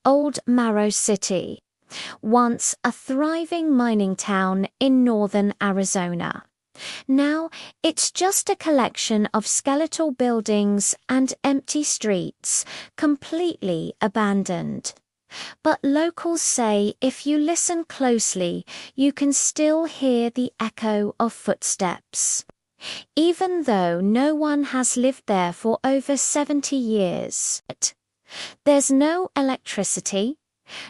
Old Marrow City, once a thriving mining town in northern Arizona. Now, it's just a collection of skeletal buildings and empty streets, completely abandoned. But locals say if you listen closely, you can still hear the echo of footsteps. Even though no one has lived there for over 70 years. There's no electricity,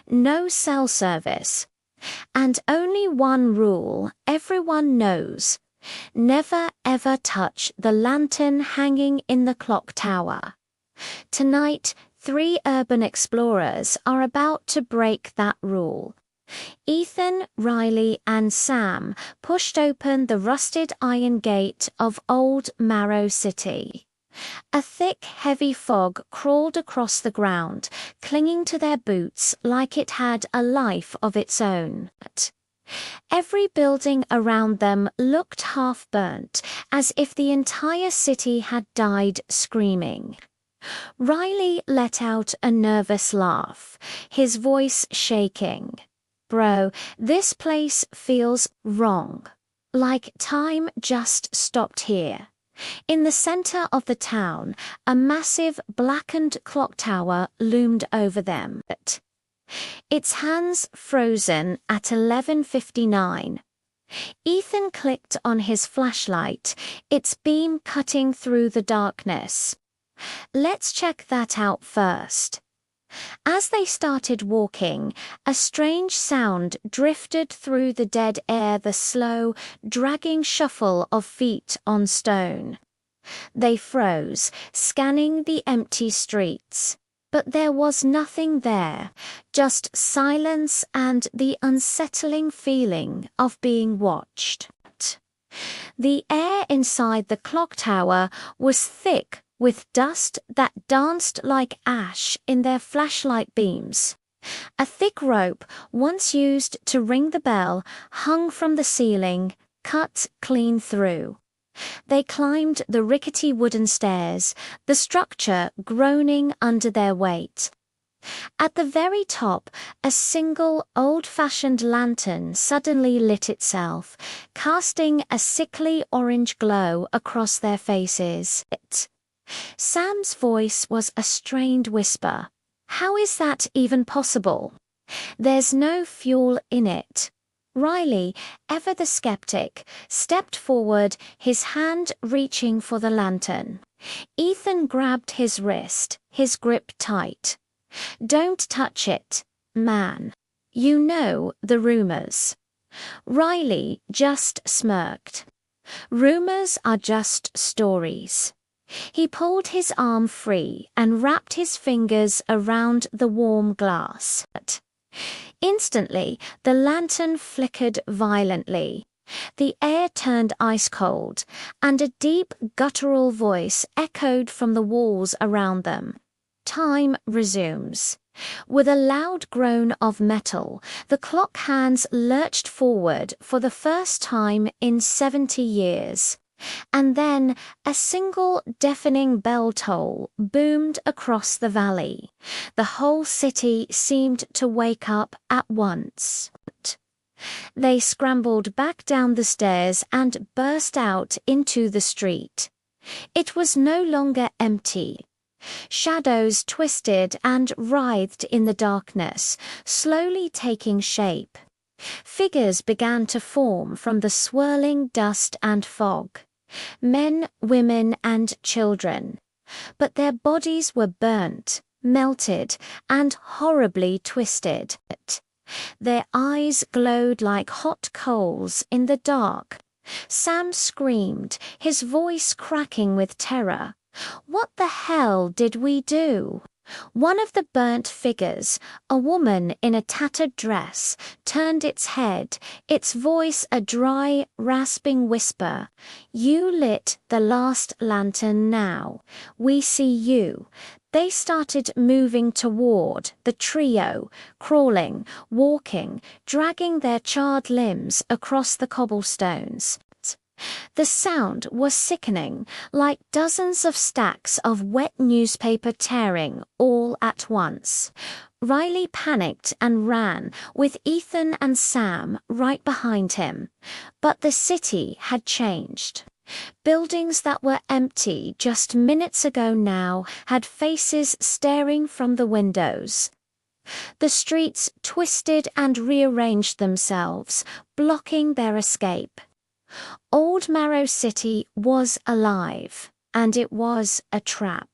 no cell service, and only one rule everyone knows: never ever touch the lantern hanging in the clock tower. Tonight, 3 urban explorers are about to break that rule. Ethan, Riley, and Sam pushed open the rusted iron gate of Old Marrow City. A thick, heavy fog crawled across the ground, clinging to their boots like it had a life of its own. Every building around them looked half-burnt, as if the entire city had died screaming. Riley let out a nervous laugh, his voice shaking. "Bro, this place feels wrong. Like time just stopped here." In the center of the town, a massive blackened clock tower loomed over them. Its hands frozen at 11:59. Ethan clicked on his flashlight, its beam cutting through the darkness. "Let's check that out first." As they started walking, a strange sound drifted through the dead air, the slow, dragging shuffle of feet on stone. They froze, scanning the empty streets. But there was nothing there, just silence and the unsettling feeling of being watched. The air inside the clock tower was thick with dust that danced like ash in their flashlight beams. A thick rope, once used to ring the bell, hung from the ceiling, cut clean through. They climbed the rickety wooden stairs, the structure groaning under their weight. At the very top, a single old-fashioned lantern suddenly lit itself, casting a sickly orange glow across their faces. Sam's voice was a strained whisper. "How is that even possible? There's no fuel in it." Riley, ever the skeptic, stepped forward, his hand reaching for the lantern. Ethan grabbed his wrist, his grip tight. "Don't touch it, man. You know the rumors." Riley just smirked. "Rumors are just stories." He pulled his arm free and wrapped his fingers around the warm glass. Instantly, the lantern flickered violently. The air turned ice cold, and a deep, guttural voice echoed from the walls around them. Time resumes. With a loud groan of metal, the clock hands lurched forward for the first time in 70 years. And then a single deafening bell toll boomed across the valley. The whole city seemed to wake up at once. They scrambled back down the stairs and burst out into the street. It was no longer empty. Shadows twisted and writhed in the darkness, slowly taking shape. Figures began to form from the swirling dust and fog. Men, women, and children. But their bodies were burnt, melted, and horribly twisted. Their eyes glowed like hot coals in the dark. Sam screamed, his voice cracking with terror. "What the hell did we do?" One of the burnt figures, a woman in a tattered dress, turned its head, its voice a dry, rasping whisper. "You lit the last lantern now. We see you." They started moving toward the trio, crawling, walking, dragging their charred limbs across the cobblestones. The sound was sickening, like dozens of stacks of wet newspaper tearing all at once. Riley panicked and ran, with Ethan and Sam right behind him. But the city had changed. Buildings that were empty just minutes ago now had faces staring from the windows. The streets twisted and rearranged themselves, blocking their escape. Old Marrow City was alive, and it was a trap.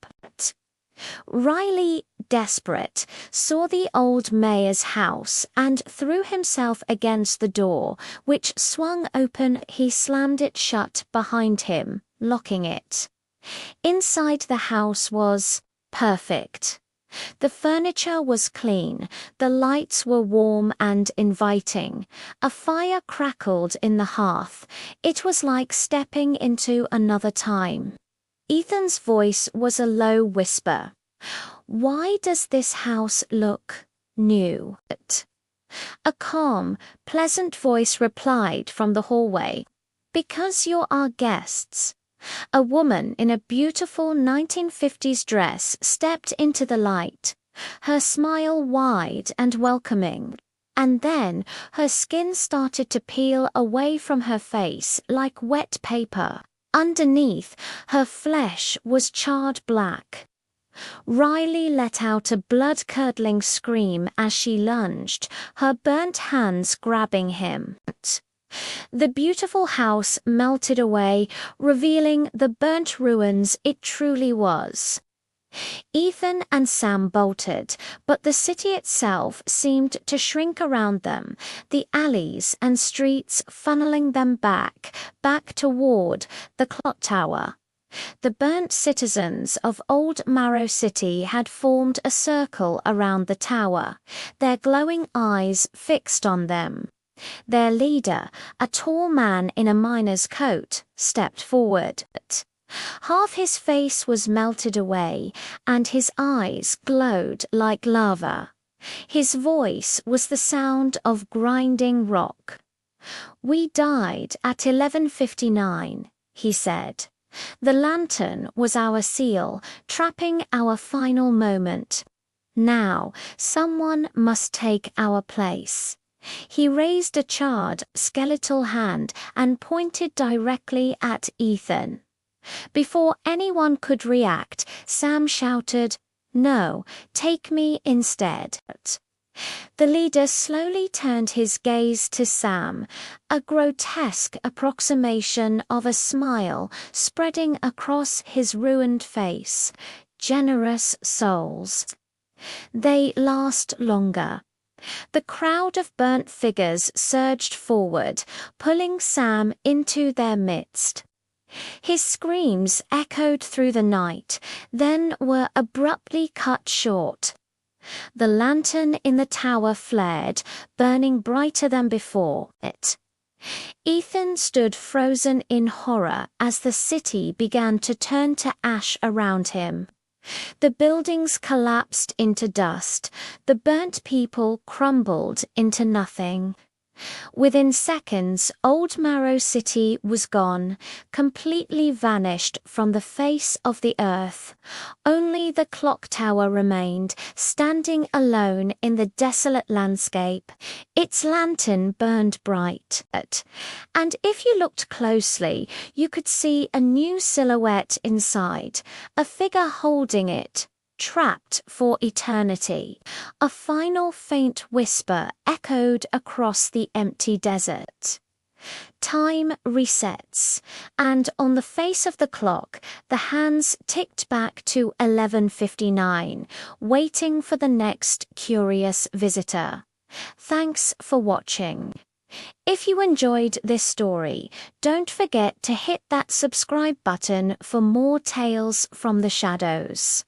Riley, desperate, saw the old mayor's house and threw himself against the door, which swung open. He slammed it shut behind him, locking it. Inside the house was perfect. The furniture was clean, the lights were warm and inviting. A fire crackled in the hearth. It was like stepping into another time. Ethan's voice was a low whisper. "Why does this house look new?" A calm, pleasant voice replied from the hallway. "Because you're our guests." A woman in a beautiful 1950s dress stepped into the light, her smile wide and welcoming. And then her skin started to peel away from her face like wet paper. Underneath, her flesh was charred black. Riley let out a blood-curdling scream as she lunged, her burnt hands grabbing him. The beautiful house melted away, revealing the burnt ruins it truly was. Ethan and Sam bolted, but the city itself seemed to shrink around them, the alleys and streets funneling them back toward the clock tower. The burnt citizens of Old Marrow City had formed a circle around the tower, their glowing eyes fixed on them. Their leader, a tall man in a miner's coat, stepped forward. Half his face was melted away, and his eyes glowed like lava. His voice was the sound of grinding rock. "We died at 11:59, he said. "The lantern was our seal, trapping our final moment. Now, someone must take our place." He raised a charred, skeletal hand and pointed directly at Ethan. Before anyone could react, Sam shouted, "No, take me instead." The leader slowly turned his gaze to Sam, a grotesque approximation of a smile spreading across his ruined face. "Generous souls. They last longer." The crowd of burnt figures surged forward, pulling Sam into their midst. His screams echoed through the night, then were abruptly cut short. The lantern in the tower flared, burning brighter than before it. Ethan stood frozen in horror as the city began to turn to ash around him. The buildings collapsed into dust, the burnt people crumbled into nothing. Within seconds, Old Marrow City was gone, completely vanished from the face of the earth. Only the clock tower remained, standing alone in the desolate landscape. Its lantern burned bright, and if you looked closely, you could see a new silhouette inside, a figure holding it, trapped for eternity. A final faint whisper echoed across the empty desert. Time resets, and on the face of the clock, the hands ticked back to 11:59, waiting for the next curious visitor. Thanks for watching. If you enjoyed this story, don't forget to hit that subscribe button for more tales from the shadows.